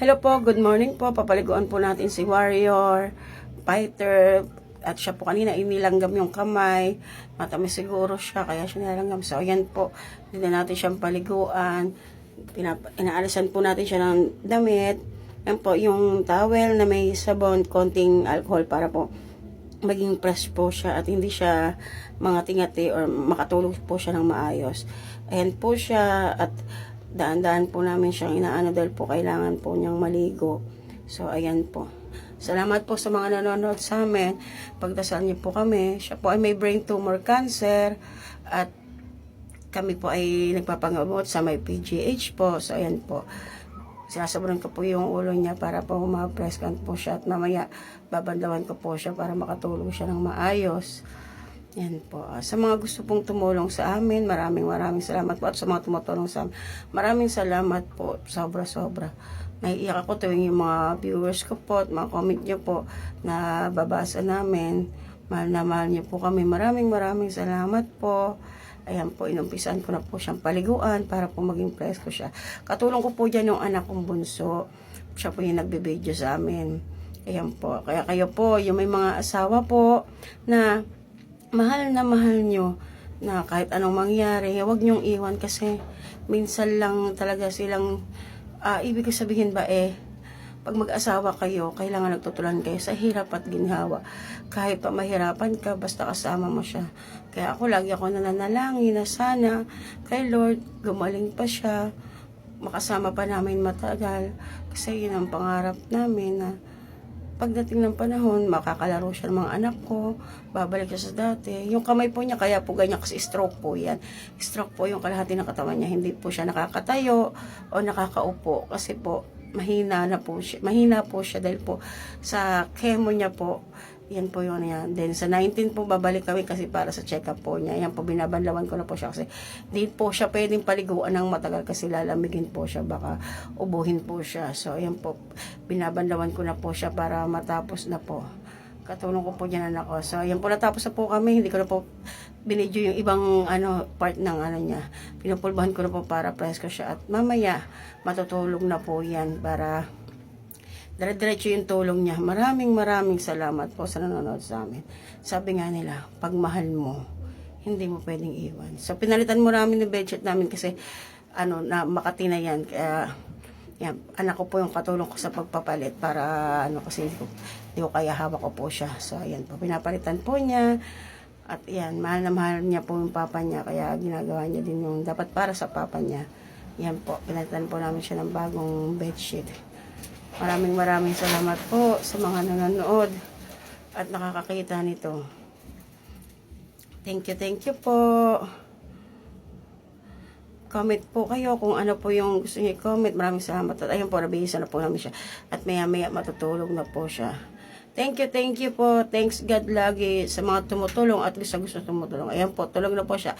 Hello po, good morning po. Papaliguan po natin si Warrior, Fighter, at siya po kanina inilanggam yung kamay. Matamis siguro siya, kaya siya nilanggam. So, ayan po, hindi natin siyang paliguan. Inaalisan po natin siya ng damit. Yan po, yung towel na may sabon, konting alcohol para po maging fresh po siya at hindi siya mangati-ngati or makatulog po siya ng maayos. Ayan po siya at daan-daan po namin siyang inaano dahil po kailangan po niyang maligo. So, ayan po. Salamat po sa mga nanonood sa amin. Pagdasal niyo po kami. Siya po ay may brain tumor cancer at kami po ay nagpapangamot sa may PGH po. So, ayan po. Sinasaburan ko po yung ulo niya para po ma-press can po siya at mamaya babandawan ko po siya para makatulog siya ng maayos. Yan po. Sa mga gusto pong tumulong sa amin, maraming salamat po. At sa mga tumutulong sa amin, maraming salamat po. Sobra. Naiiyak ako tuwing yung mga viewers ko po at mga comment nyo po na babasa namin. Mahal na mahal nyo po kami. Maraming salamat po. Ayan po, inumpisan ko na po siyang paliguan para po maging presko siya. Katulong ko po dyan yung anak kong bunso. Siya po yung nagbe-video sa amin. Ayan po. Kaya kayo po, yung may mga asawa po na mahal nyo na kahit anong mangyari, huwag nyong iwan kasi minsan lang talaga silang, ibig sabihin ba pag mag-asawa kayo, kailangan nagtutulan kayo sa hirap at ginhawa. Kahit pa mahirapan ka, basta kasama mo siya. Kaya lagi ako nananalangin na sana kay Lord, gumaling pa siya, makasama pa namin matagal. Kasi yun ang pangarap namin na pagdating ng panahon, makakalaro siya ng mga anak ko, babalik siya sa dati. Yung kamay po niya, kaya po ganyan kasi stroke po yan. Stroke po yung kalahati ng katawan niya. Hindi po siya nakakatayo o nakakaupo kasi po mahina po siya dahil po sa chemo niya po. Yan po yun yan. Then sa 19 po babalik kami kasi para sa check-up po niya. Yan po binabanlawan ko na po siya kasi di po siya pwedeng paliguan ng matagal kasi lalamigin po siya, baka ubuhin po siya. So yan po, binabanlawan ko na po siya para matapos na po. Katulong ko po dyan anak ko. So yan po, natapos na po kami. Hindi ko na po binidyo yung ibang part ng niya. Pinupulbahan ko na po para presko siya at mamaya matutulog na po yan para dire-diretso yung tulong niya. Maraming salamat po sa nanonood sa amin. Sabi nga nila, pag mahal mo, hindi mo pwedeng iwan. So, pinalitan mo namin yung bedsheet namin kasi, na Makati na yan. Kaya, yan, anak ko po yung katulong ko sa pagpapalit para, kasi hindi ko kaya hawak ko po siya. So, ayan po, pinapalitan po niya. At yan, mahal na mahal niya po yung papa niya. Kaya, ginagawa niya din yung dapat para sa papa niya. Yan po, pinalitan po namin siya ng bagong bedsheet. Maraming salamat po sa mga nanonood at nakakakita nito. Thank you po. Comment po kayo kung ano po yung gusto niyo i-comment. Maraming salamat. At ayun po, nabihisa na po namin siya. At maya matutulog na po siya. Thank you po. Thanks God lagi sa mga tumutulong at sa gusto tumutulong. Ayan po, tulog na po siya.